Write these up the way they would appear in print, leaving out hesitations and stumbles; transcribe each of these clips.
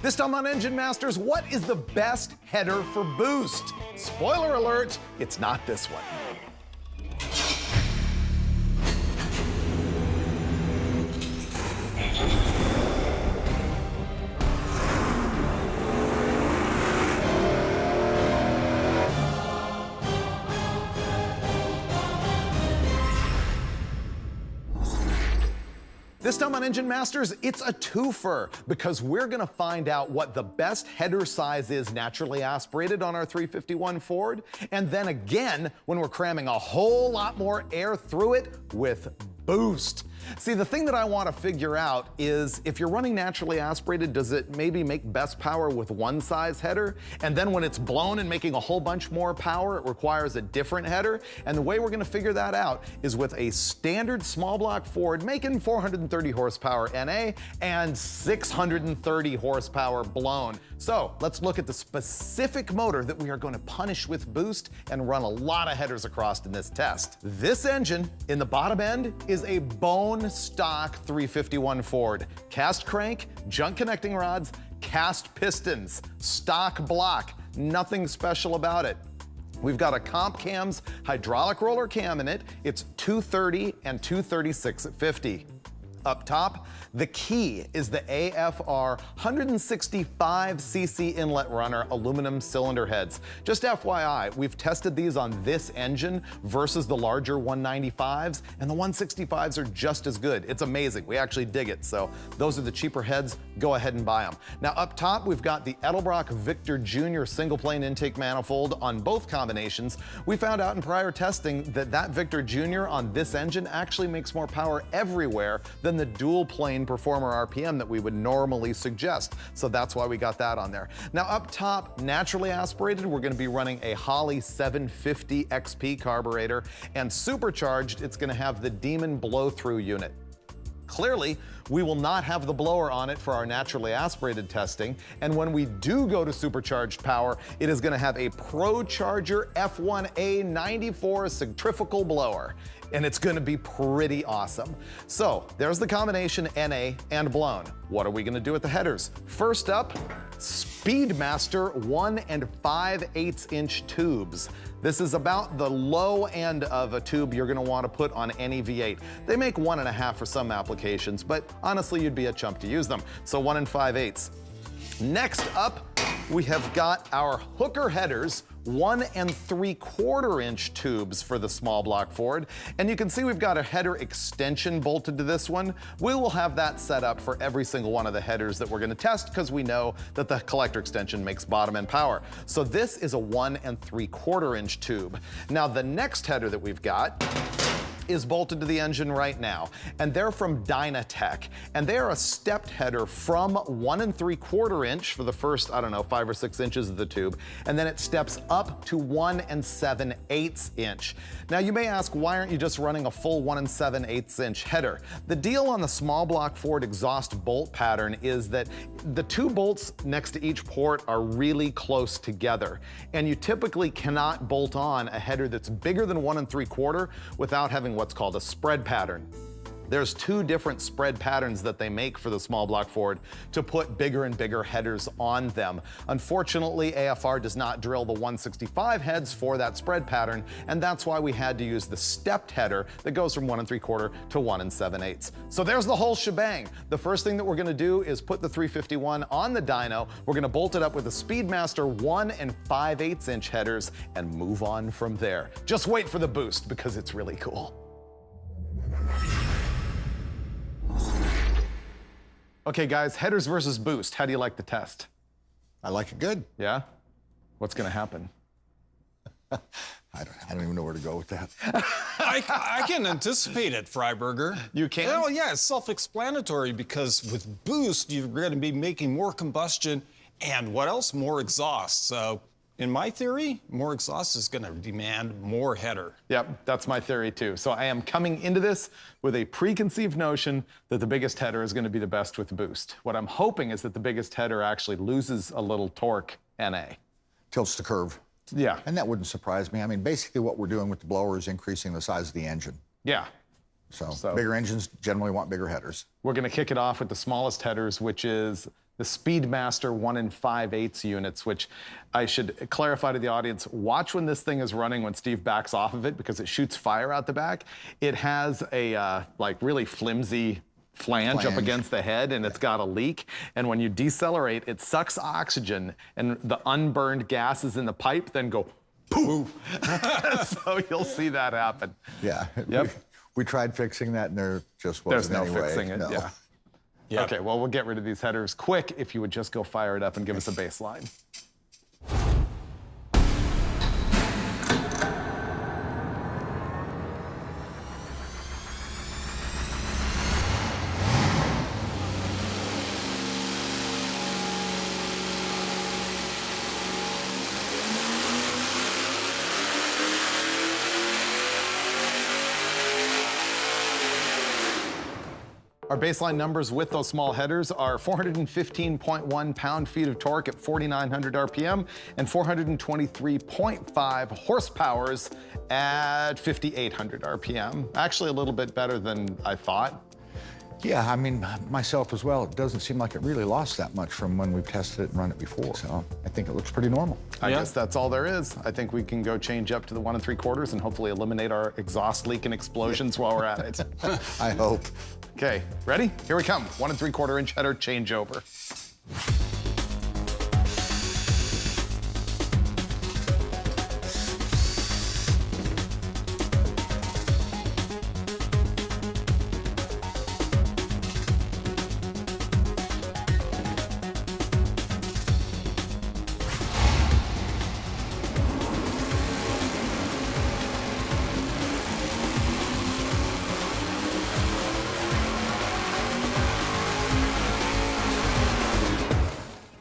This time on Engine Masters, what is the best header for boost? Spoiler alert, it's not this one. This time on Engine Masters, it's a twofer because we're gonna find out what the best header size is naturally aspirated on our 351 Ford, and then again when we're cramming a whole lot more air through it with boost. See, the thing that I want to figure out is if you're running naturally aspirated, does it maybe make best power with one size header? And then when it's blown and making a whole bunch more power, it requires a different header? And the way we're going to figure that out is with a standard small block Ford making 430 horsepower NA and 630 horsepower blown. So let's look at the specific motor that we are going to punish with boost and run a lot of headers across in this test. This engine in the bottom end is a bone stock 351 Ford. Cast crank, junk connecting rods, cast pistons, stock block, nothing special about it. We've got a comp cams hydraulic roller cam in it. It's 230 and 236 at 50. Up top, the key is the AFR 165cc inlet runner aluminum cylinder heads. Just FYI, we've tested these on this engine versus the larger 195s, and the 165s are just as good. It's amazing. We actually dig it. So those are the cheaper heads. Go ahead and buy them. Now up top, we've got the Edelbrock Victor Jr. single plane intake manifold on both combinations. We found out in prior testing that that Victor Jr. on this engine actually makes more power everywhere than the dual plane Performer RPM that we would normally suggest. So that's why we got that on there. Now up top, naturally aspirated, we're going to be running a Holley 750 XP carburetor, and supercharged, it's going to have the Demon blow-through unit. Clearly, we will not have the blower on it for our naturally aspirated testing, and when we do go to supercharged power, it is going to have a ProCharger F1A 94 centrifugal blower, and it's going to be pretty awesome. So there's the combination NA and blown. What are we going to do with the headers? First up, Speedmaster 1 5/8 inch tubes. This is about the low end of a tube you're going to want to put on any V8. They make 1.5 for some applications, but honestly, you'd be a chump to use them. So 1 5/8. Next up, we have got our hooker headers, 1 3/4 inch tubes for the small block Ford. And you can see we've got a header extension bolted to this one. We will have that set up for every single one of the headers that we're going to test because we know that the collector extension makes bottom end power. So this is a 1 3/4 inch tube. Now the next header that we've got is bolted to the engine right now, and they're from Dynatech, and they are a stepped header from 1 3/4 inch for the first, I don't know, 5 or 6 inches of the tube, and then it steps up to 1 7/8 inch. Now you may ask, why aren't you just running a full 1 7/8 inch header? The deal on the small block Ford exhaust bolt pattern is that the 2 bolts next to each port are really close together, and you typically cannot bolt on a header that's bigger than 1 3/4 without having what's called a spread pattern. There's 2 different spread patterns that they make for the small block Ford to put bigger and bigger headers on them. Unfortunately, AFR does not drill the 165 heads for that spread pattern, and that's why we had to use the stepped header that goes from 1 3/4 to 1 7/8. So there's the whole shebang. The first thing that we're gonna do is put the 351 on the dyno. We're gonna bolt it up with the Speedmaster 1 5/8 inch headers and move on from there. Just wait for the boost because it's really cool. Okay guys, headers versus boost. How do you like the test? I like it good. Yeah? What's gonna happen? I don't even know where to go with that. I can anticipate it, Freiberger. You can? Well, yeah, it's self-explanatory because with boost, you're going to be making more combustion and what else? More exhaust. So in my theory, more exhaust is going to demand more header. Yep, that's my theory too. So I am coming into this with a preconceived notion that the biggest header is going to be the best with boost. What I'm hoping is that the biggest header actually loses a little torque NA. Tilts the curve. Yeah. And that wouldn't surprise me. I mean, basically what we're doing with the blower is increasing the size of the engine. Yeah. So bigger engines generally want bigger headers. We're going to kick it off with the smallest headers, which is the Speedmaster 1 5/8 units, which I should clarify to the audience, watch when this thing is running when Steve backs off of it because it shoots fire out the back. It has a like really flimsy flange up against the head, and it's got a leak. And when you decelerate, it sucks oxygen, and the unburned gases in the pipe then go poof. So you'll see that happen. Yeah. Yep. We tried fixing that, and there just wasn't There's no any way. fixing it. No. Yeah. Yep. Okay, well, we'll get rid of these headers quick if you would just go fire it up and give us a baseline. Our baseline numbers with those small headers are 415.1 pound-feet of torque at 4,900 RPM and 423.5 horsepowers at 5,800 RPM. Actually, a little bit better than I thought. Yeah, I mean, myself as well, it doesn't seem like it really lost that much from when we've tested it and run it before. So I think it looks pretty normal. I guess that's all there is. I think we can go change up to the 1 3/4 and hopefully eliminate our exhaust leak and explosions while we're at it. I hope. Okay, ready? Here we come. 1 3/4 header changeover.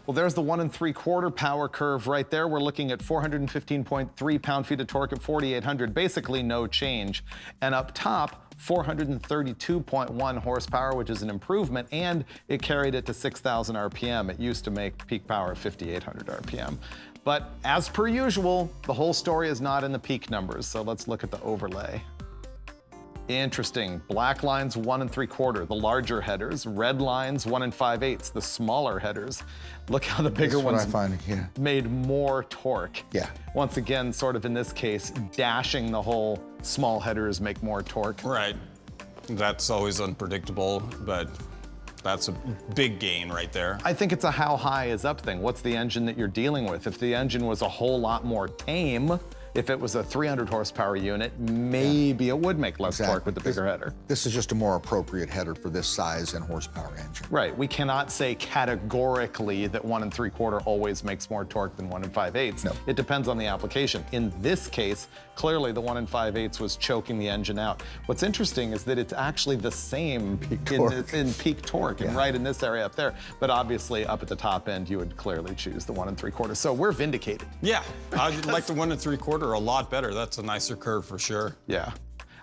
Well, there's the 1 3/4 power curve right there. We're looking at 415.3 pound-feet of torque at 4,800, basically no change. And up top, 432.1 horsepower, which is an improvement, and it carried it to 6,000 RPM. It used to make peak power at 5,800 RPM. But as per usual, the whole story is not in the peak numbers, so let's look at the overlay. Interesting. Black lines 1 3/4, the larger headers. Red lines 1 5/8, the smaller headers. Look how the bigger ones made more torque. Yeah. Once again, sort of in this case, dashing the whole small headers make more torque. Right. That's always unpredictable, but that's a big gain right there. I think it's a how high is up thing. What's the engine that you're dealing with? If the engine was a whole lot more tame, if it was a 300 horsepower unit, maybe it would make less torque with the bigger header. This is just a more appropriate header for this size and horsepower engine. Right, we cannot say categorically that 1 3/4 always makes more torque than 1 5/8. No. It depends on the application. In this case, clearly the 1 5/8 was choking the engine out. What's interesting is that it's actually the same in peak torque and right in this area up there. But obviously up at the top end, you would clearly choose the 1 3/4. So we're vindicated. Yeah, I like the 1 3/4 a lot better. That's a nicer curve for sure. Yeah.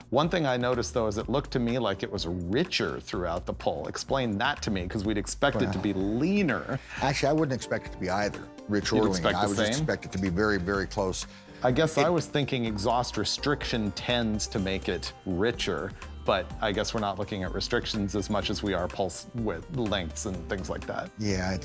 One thing I noticed though is it looked to me like it was richer throughout the pull. Explain that to me, because we'd expect it to be leaner. Actually, I wouldn't expect it to be either, rich or You'd lean. expect the I would same? expect it to be very, very close. I guess I was thinking exhaust restriction tends to make it richer, but I guess we're not looking at restrictions as much as we are pulse width, lengths and things like that. Yeah,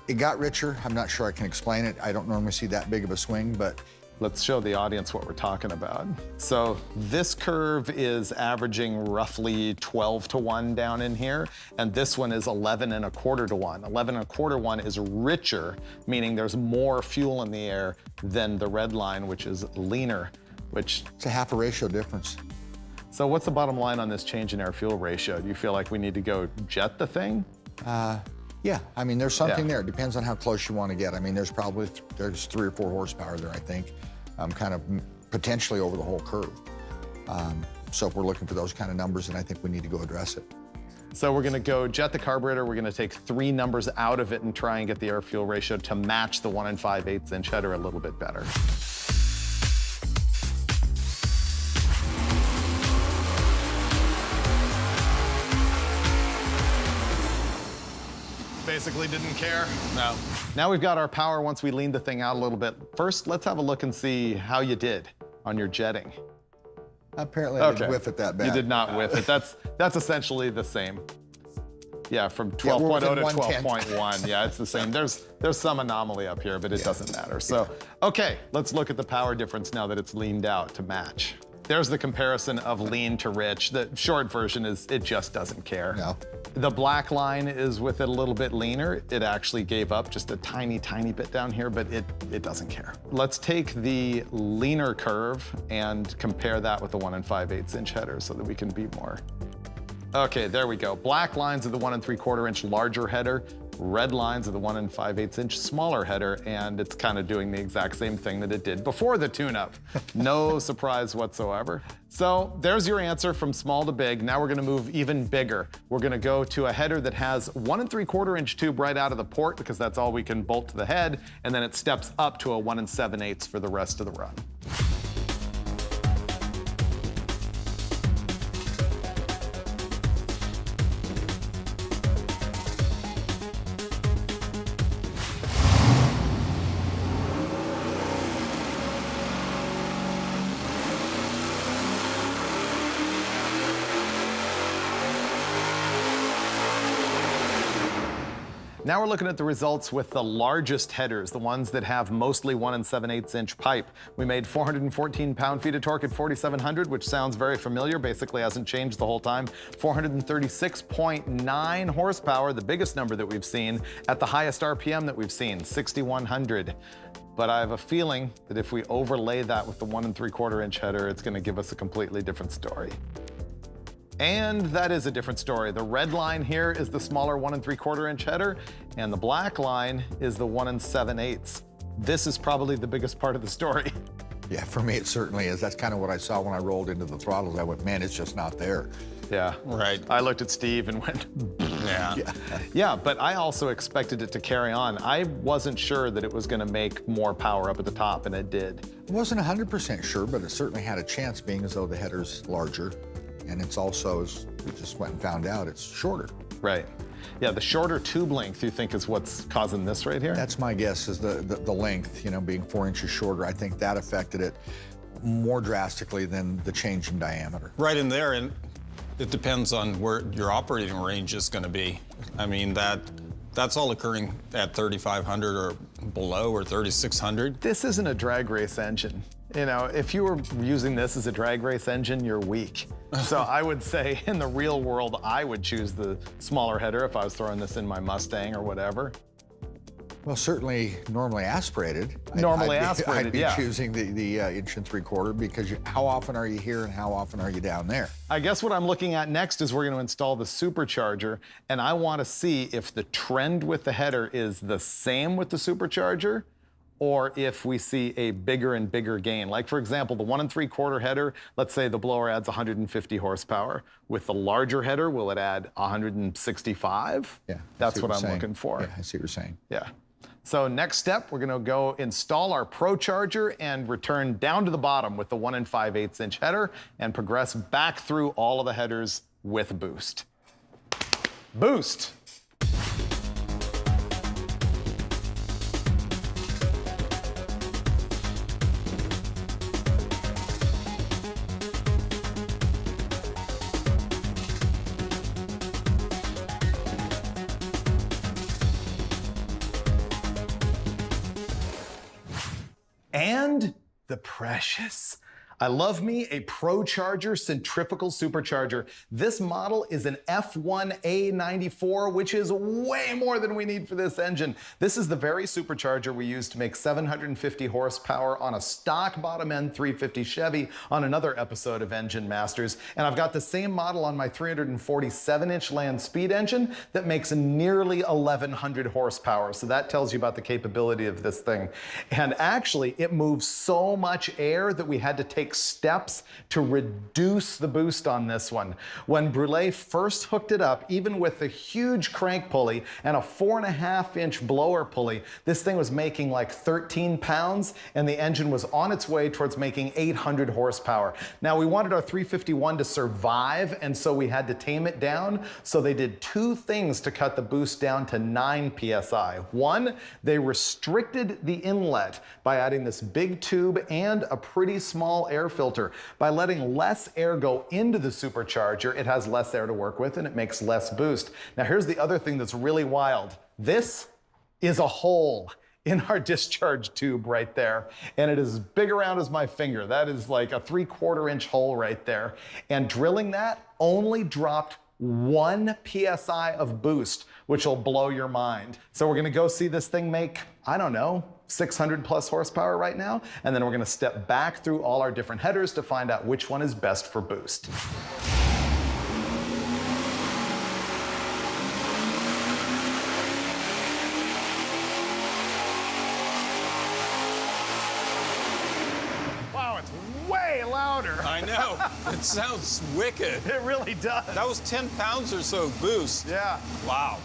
it got richer. I'm not sure I can explain it. I don't normally see that big of a swing, but Let's show the audience what we're talking about. So this curve is averaging roughly 12 to 1 down in here, and this one is 11 1/4 to 1. 11 1/4 1 is richer, meaning there's more fuel in the air than the red line, which is leaner, which... it's a half a ratio difference. So what's the bottom line on this change in air fuel ratio? Do you feel like we need to go jet the thing? Yeah, I mean, there's something there. It depends on how close you want to get. I mean, there's probably there's 3 or 4 horsepower there, I think, kind of potentially over the whole curve. So if we're looking for those kind of numbers, then I think we need to go address it. So we're gonna go jet the carburetor. We're gonna take 3 numbers out of it and try and get the air fuel ratio to match the 1 5/8 header a little bit better. Basically didn't care. No. Now we've got our power once we leaned the thing out a little bit. First, let's have a look and see how you did on your jetting. Apparently I didn't whiff it that bad. You did not whiff it. That's essentially the same. Yeah, from Yeah, 12.0 we're to within 1/10. 12.1. Yeah, it's the same. There's some anomaly up here, but it doesn't matter. So, okay, let's look at the power difference now that it's leaned out to match. There's the comparison of lean to rich. The short version is it just doesn't care. No. The black line is with it a little bit leaner. It actually gave up just a tiny, tiny bit down here, but it doesn't care. Let's take the leaner curve and compare that with the 1 5/8 inch header so that we can be more. Okay, there we go. Black lines of the 1 3/4 inch larger header, red lines of the 1 5/8 inch smaller header, and it's kind of doing the exact same thing that it did before the tune-up. No surprise whatsoever. So there's your answer from small to big. Now we're gonna move even bigger. We're gonna go to a header that has 1 3/4 inch tube right out of the port because that's all we can bolt to the head, and then it steps up to a 1 7/8 for the rest of the run. Now we're looking at the results with the largest headers, the ones that have mostly 1 7/8 inch pipe. We made 414 pound-feet of torque at 4,700, which sounds very familiar, basically hasn't changed the whole time. 436.9 horsepower, the biggest number that we've seen, at the highest RPM that we've seen, 6,100. But I have a feeling that if we overlay that with the 1 3/4 inch header, it's gonna give us a completely different story. And that is a different story. The red line here is the smaller 1 3/4 inch header, and the black line is the 1 7/8. This is probably the biggest part of the story. Yeah, for me it certainly is. That's kind of what I saw when I rolled into the throttles. I went, man, it's just not there. Yeah. Right. I looked at Steve and went, Yeah. yeah, but I also expected it to carry on. I wasn't sure that it was gonna make more power up at the top, and it did. I wasn't 100% sure, but it certainly had a chance, being as though the header's larger. And it's also, as we just went and found out, it's shorter. Right. Yeah, the shorter tube length, you think, is what's causing this right here? That's my guess, is the length, you know, being 4 inches shorter. I think that affected it more drastically than the change in diameter. Right in there, and it depends on where your operating range is going to be. I mean, that's all occurring at 3,500 or below, or 3,600. This isn't a drag race engine. You know, if you were using this as a drag race engine, you're weak. So I would say in the real world, I would choose the smaller header if I was throwing this in my Mustang or whatever. Well, certainly normally aspirated. Normally I'd aspirated, be yeah. choosing the 1 3/4 because how often are you here and how often are you down there? I guess what I'm looking at next is we're going to install the supercharger, and I want to see if the trend with the header is the same with the supercharger, or if we see a bigger and bigger gain. Like, for example, the 1 3/4 header, let's say the blower adds 150 horsepower. With the larger header, will it add 165? Yeah. That's what I'm saying. looking for. Yeah, I see what you're saying. Yeah. So next step, we're gonna go install our Pro Charger and return down to the bottom with the 1 5/8 inch header and progress back through all of the headers with boost. Boost. And the precious. I love me a Pro Charger centrifugal supercharger. This model is an F1A94, which is way more than we need for this engine. This is the very supercharger we used to make 750 horsepower on a stock bottom end 350 Chevy on another episode of Engine Masters. And I've got the same model on my 347-inch land speed engine that makes nearly 1,100 horsepower. So that tells you about the capability of this thing. And actually, it moves so much air that we had to take steps to reduce the boost on this one. When Brule first hooked it up, even with a huge crank pulley and a 4.5-inch blower pulley, this thing was making like 13 pounds, and the engine was on its way towards making 800 horsepower. Now, we wanted our 351 to survive, and so we had to tame it down. So they did two things to cut the boost down to 9 PSI. One, they restricted the inlet by adding this big tube and a pretty small air filter. By letting less air go into the supercharger, it has less air to work with and it makes less boost. Now here's the other thing that's really wild. This is a hole in our discharge tube right there. And it is as big around as my finger. That is like a 3/4 inch hole right there. And drilling that only dropped 1 PSI of boost, which will blow your mind. So we're gonna go see this thing make, I don't know, 600 plus horsepower right now. And then we're gonna step back through all our different headers to find out which one is best for boost. Wow, it's way louder. I know. It sounds wicked. It really does. That was 10 pounds or so boost. Yeah, Wow.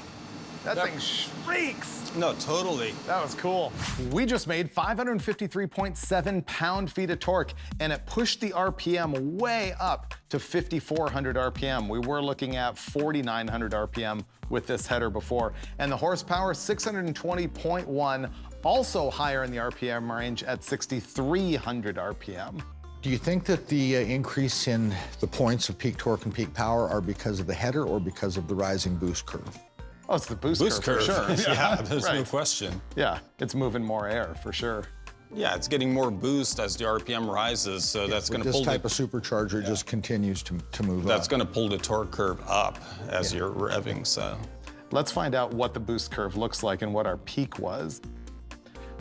that thing shrieks. No, totally. That was cool. We just made 553.7 pound-feet of torque, and it pushed the RPM way up to 5,400 RPM. We were looking at 4,900 RPM with this header before. And the horsepower, 620.1, also higher in the RPM range at 6,300 RPM. Do you think that the increase in the points of peak torque and peak power are because of the header or because of the rising boost curve? Oh, it's the boost Curve, for sure. Yeah, there's no right. question. Yeah, it's moving more air for sure. Yeah, it's getting more boost as the RPM rises, so that's going to This pull type the, of supercharger just continues to move that's up. going to pull the torque curve up as you're revving. So Let's find out what the boost curve looks like and what our peak was.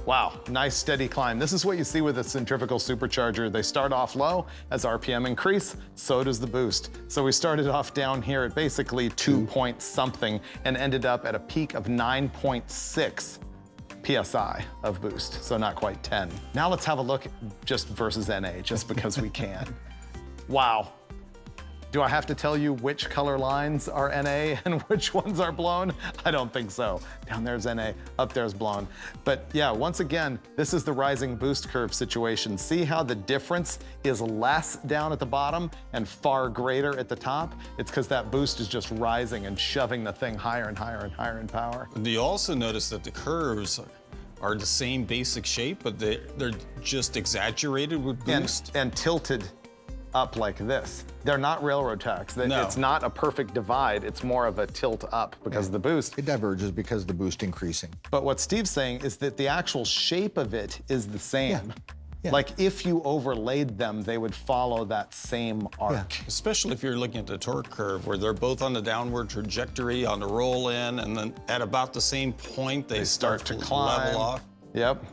Wow, nice steady climb. This is what you see with a centrifugal supercharger. They start off low. As RPM increase, so does the boost. So we started off down here at basically 2 point something and ended up at a peak of 9.6 PSI of boost, so not quite 10. Now let's have a look just versus NA, just because we can. Wow. Do I have to tell you which color lines are NA and which ones are blown? I don't think so. Down there's NA, up there's blown. But yeah, once again, this is the rising boost curve situation. See how the difference is less down at the bottom and far greater at the top? It's because that boost is just rising and shoving the thing higher and higher and higher in power. do you also notice that the curves are the same basic shape, but they're just exaggerated with boost? And tilted up like this. They're not railroad tracks. No. It's not a perfect divide. It's more of a tilt up because of the boost. It diverges because of the boost increasing. But what Steve's saying is that the actual shape of it is the same. Yeah. Like if you overlaid them, they would follow that same arc. Especially if you're looking at the torque curve where they're both on the downward trajectory on the roll in, and then at about the same point, they start to climb. level off. Yep.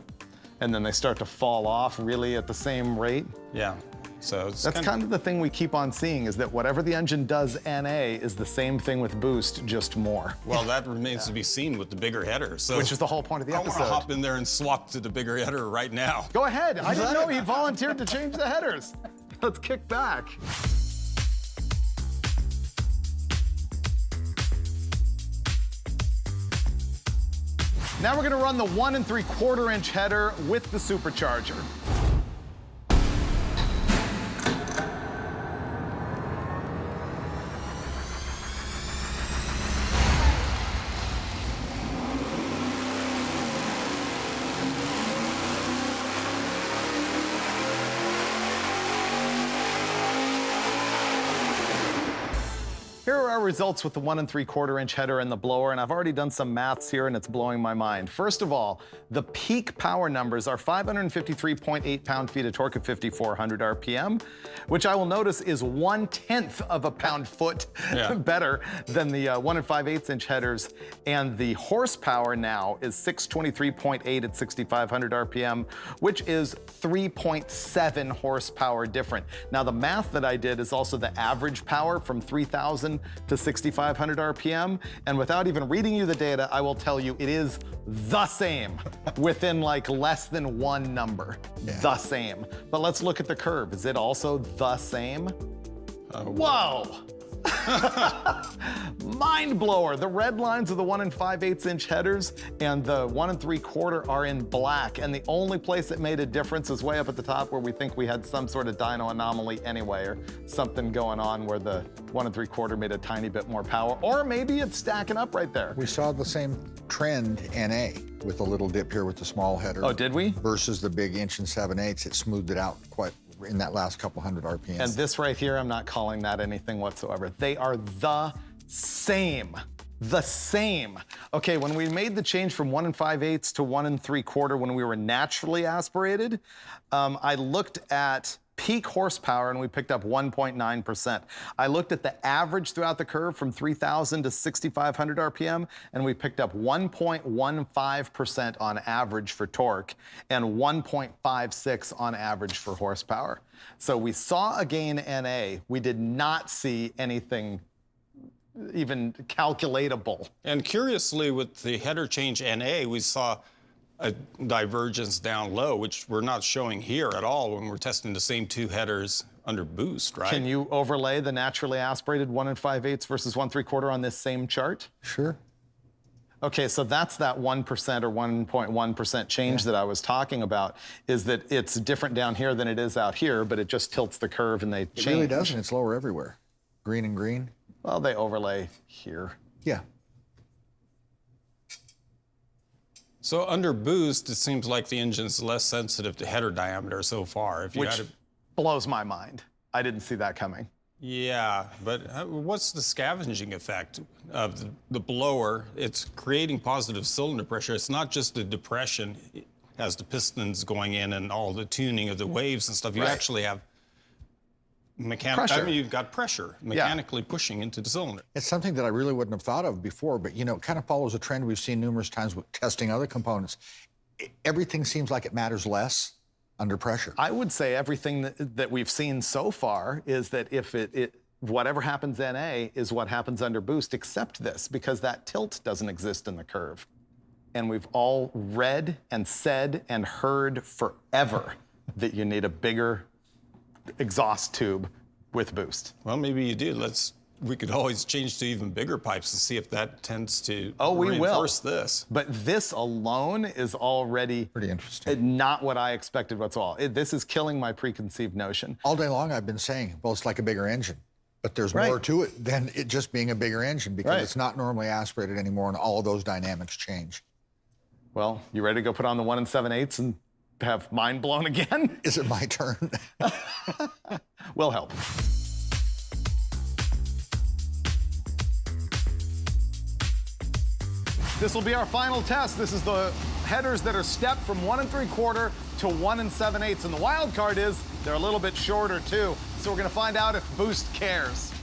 And then they start to fall off really at the same rate. Yeah. So it's That's kind of the thing we keep on seeing is that whatever the engine does NA is the same thing with boost, just more. well, that remains to be seen with the bigger header. So Which is the whole point of the I want to episode. hop in there and swap to the bigger header right now. Go ahead. I didn't know he volunteered to change the headers. Let's kick back. Now we're gonna run the 1 3/4 inch header with the supercharger. Here are our results with the 1 3/4 inch header and the blower, and I've already done some maths here and it's blowing my mind. First of all, the peak power numbers are 553.8 pound-feet of torque at 5,400 RPM, which I will notice is 1/10 of a pound-foot better than the 1 5/8 inch headers. And the horsepower now is 623.8 at 6,500 RPM, which is 3.7 horsepower different. Now the math that I did is also the average power from 3,000 to 6,500 RPM. And without even reading you the data, I will tell you it is the same within like less than one number. The same. But let's look at the curve. Is it also the same? Whoa! Mind blower. The red lines of the 1 5/8 inch headers and the 1 3/4 are in black. And the only place it made a difference is way up at the top where we think we had some sort of dyno anomaly anyway, or something going on where the 1 3/4 made a tiny bit more power. Or maybe it's stacking up right there. We saw the same trend NA with a little dip here with the small header. Oh, did we? Versus the big 1 7/8. It smoothed it out quite in that last couple hundred RPM. And this right here, I'm not calling that anything whatsoever. They are the same. The same. Okay, when we made the change from 1 5/8 to 1 3/4 when we were naturally aspirated, I looked at peak horsepower and we picked up 1.9%. I looked at the average throughout the curve from 3,000 to 6,500 RPM and we picked up 1.15% on average for torque and 1.56 on average for horsepower. So we saw a gain NA. We did not see anything even calculatable. And curiously, with the header change NA, we saw a divergence down low, which we're not showing here at all when we're testing the same two headers under boost, right? Can you overlay the naturally aspirated 1 5/8 versus 1 3/4 on this same chart? Sure. Okay, so that's that 1% or 1.1% change that I was talking about, is that it's different down here than it is out here, but it just tilts the curve and they change. It really doesn't. It's lower everywhere. Green and green. Well, they overlay here. Yeah. So under boost, it seems like the engine's less sensitive to header diameter so far. If you Which blows my mind. I didn't see that coming. Yeah, but what's the scavenging effect of the blower? It's creating positive cylinder pressure. It's not just a depression as the pistons going in and all the tuning of the waves and stuff. You actually have Pressure. I mean, you've got pressure mechanically pushing into the cylinder. It's something that I really wouldn't have thought of before, but you know, it kind of follows a trend we've seen numerous times with testing other components. Everything seems like it matters less under pressure. I would say everything that we've seen so far is that if whatever happens NA is what happens under boost, except this, because that tilt doesn't exist in the curve. And we've all read and said and heard forever that you need a bigger exhaust tube with boost. Well, maybe you do. We could always change to even bigger pipes and see if that tends to reinforce this. But this alone is already Pretty interesting. Not what I expected whatsoever. This is killing my preconceived notion. All day long I've been saying, well, it's like a bigger engine. But there's more to it than it just being a bigger engine, because it's not normally aspirated anymore and all of those dynamics change. Well, you ready to go put on the 1 7/8 and have mind blown again? Is it my turn? We'll help. This will be our final test. This is the headers that are stepped from 1 3/4 to 1 7/8. And the wild card is they're a little bit shorter too. So we're gonna find out if boost cares.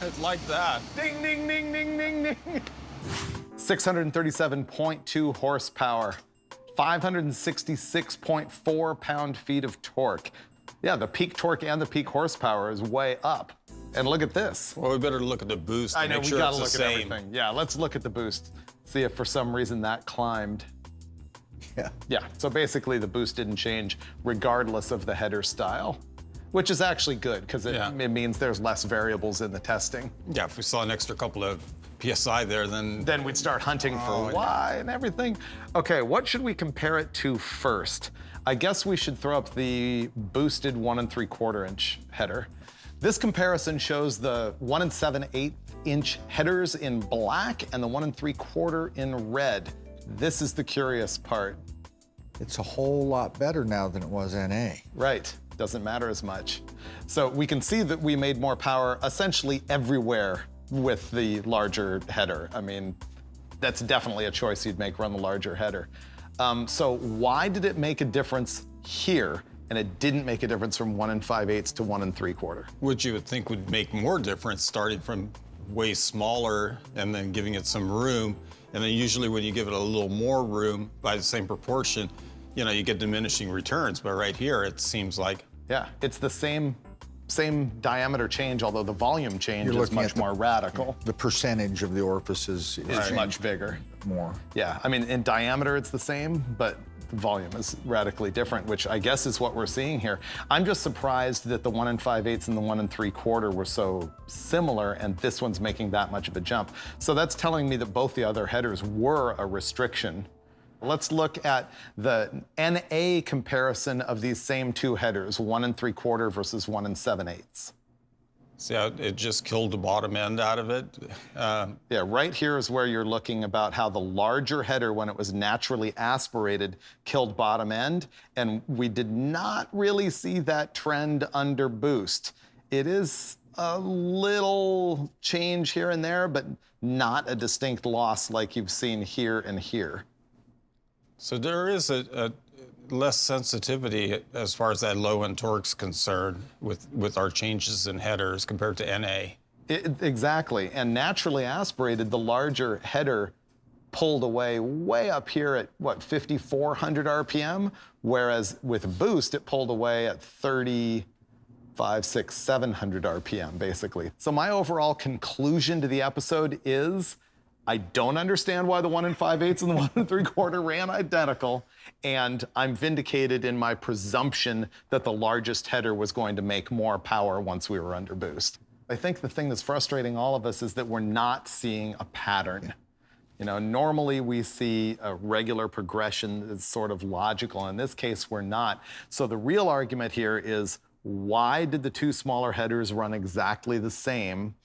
It's like that. Ding, ding, ding, ding, ding, ding. 637.2 horsepower, 566.4 pound-feet of torque. Yeah, the peak torque and the peak horsepower is way up. And look at this. Well, we better look at the boost I and know, make we sure gotta it's look the at same. everything. Yeah, let's look at the boost. See if for some reason that climbed. Yeah. Yeah, so basically the boost didn't change regardless of the header style, which is actually good because it means there's less variables in the testing. Yeah, if we saw an extra couple of PSI there, then We'd start hunting for why and everything. Okay, what should we compare it to first? I guess we should throw up the boosted 1 3/4 inch header. This comparison shows the 1 7/8 inch headers in black and the 1 3/4 in red. This is the curious part. It's a whole lot better now than it was NA. Right, doesn't matter as much. So we can see that we made more power essentially everywhere with the larger header. I mean, that's definitely a choice you'd make, run the larger header. So why did it make a difference here and it didn't make a difference from 1 5/8 to 1 3/4? which you would think would make more difference starting from way smaller and then giving it some room. And then usually when you give it a little more room by the same proportion, you know, you get diminishing returns. But right here, it seems like. Yeah, it's the same diameter change, although the volume change You're is looking much at the- more radical. The percentage of the orifices is It's much bigger. more. Yeah, I mean, in diameter it's the same, but volume is radically different, which I guess is what we're seeing here. I'm just surprised that the 1 5/8 and the 1 3/4 were so similar, and this one's making that much of a jump. So that's telling me that both the other headers were a restriction. Let's look at the NA comparison of these same two headers, 1 3/4 versus 1 7/8. See how it just killed the bottom end out of it? Yeah, right here is where you're looking about how the larger header, when it was naturally aspirated, killed bottom end, and we did not really see that trend under boost. It is a little change here and there, but not a distinct loss like you've seen here and here. So there is a less sensitivity as far as that low end torque's concerned with our changes in headers compared to NA. Exactly, and naturally aspirated, the larger header pulled away way up here at, what, 5,400 RPM, whereas with boost, it pulled away at 3,500, 600, 700 RPM, basically. So my overall conclusion to the episode is, I don't understand why the 1 5/8 and the 1 3/4 ran identical, and I'm vindicated in my presumption that the largest header was going to make more power once we were under boost. I think the thing that's frustrating all of us is that we're not seeing a pattern. You know, normally we see a regular progression that's sort of logical. In this case, we're not. So the real argument here is, why did the two smaller headers run exactly the same?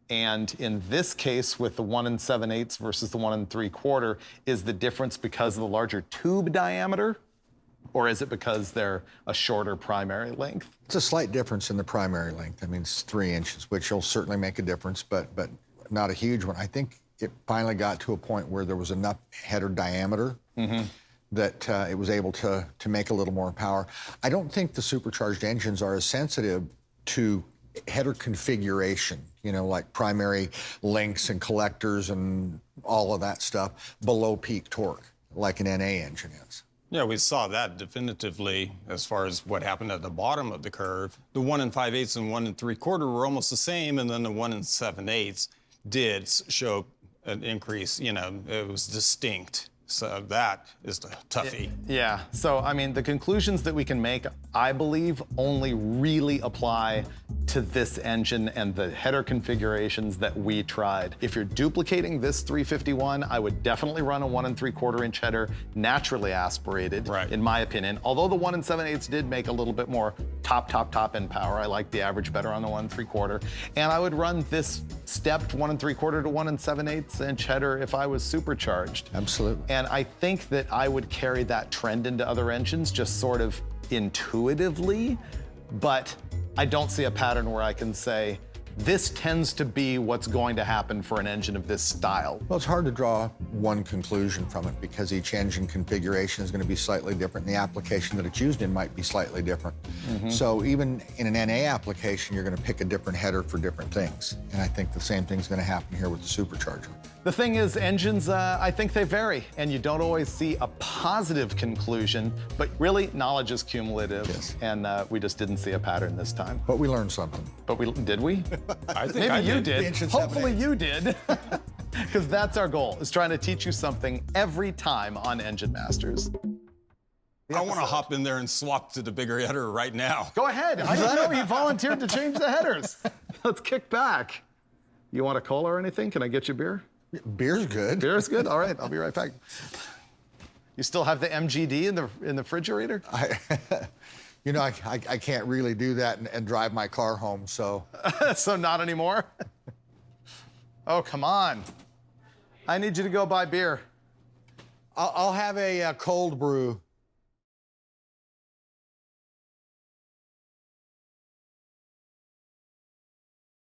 And in this case, with the 1 7/8 versus the 1 3/4, is the difference because of the larger tube diameter? Or is it because they're a shorter primary length? It's a slight difference in the primary length. I mean, it's 3 inches, which will certainly make a difference, but not a huge one. I think it finally got to a point where there was enough header diameter that it was able to make a little more power. I don't think the supercharged engines are as sensitive to header configuration, you know, like primary links and collectors and all of that stuff below peak torque, like an NA engine is. Yeah, we saw that definitively as far as what happened at the bottom of the curve. The 1 5/8 and 1 3/4 were almost the same, and then the 1 7/8 did show an increase. You know, it was distinct. So that is the toughie. Yeah, so I mean, the conclusions that we can make, I believe, only really apply to this engine and the header configurations that we tried. If you're duplicating this 351, I would definitely run a 1 3/4 inch header, naturally aspirated, in my opinion. Although the 1 7/8 did make a little bit more top end power. I like the average better on the 1 3/4. And I would run this stepped 1 3/4 to 1 7/8 inch header if I was supercharged. Absolutely. And I think that I would carry that trend into other engines just sort of intuitively, but I don't see a pattern where I can say, this tends to be what's going to happen for an engine of this style. Well, it's hard to draw one conclusion from it because each engine configuration is going to be slightly different, and the application that it's used in might be slightly different. So even in an NA application, you're going to pick a different header for different things. And I think the same thing's going to happen here with the supercharger. The thing is, engines, I think they vary, and you don't always see a positive conclusion, but really, knowledge is cumulative, and we just didn't see a pattern this time. But we learned something. But did we? I think Maybe you did. Inches, Hopefully you did. Because that's our goal, is trying to teach you something every time on Engine Masters. I want to hop in there and swap to the bigger header right now. Go ahead. I didn't know he volunteered to change the headers. Let's kick back. You want a cola or anything? Can I get you beer? Beer's good. Beer's good? All right, I'll be right back. You still have the MGD in the refrigerator? You know, I can't really do that and drive my car home, so. So not anymore? Oh, come on. I need you to go buy beer. I'll have a cold brew.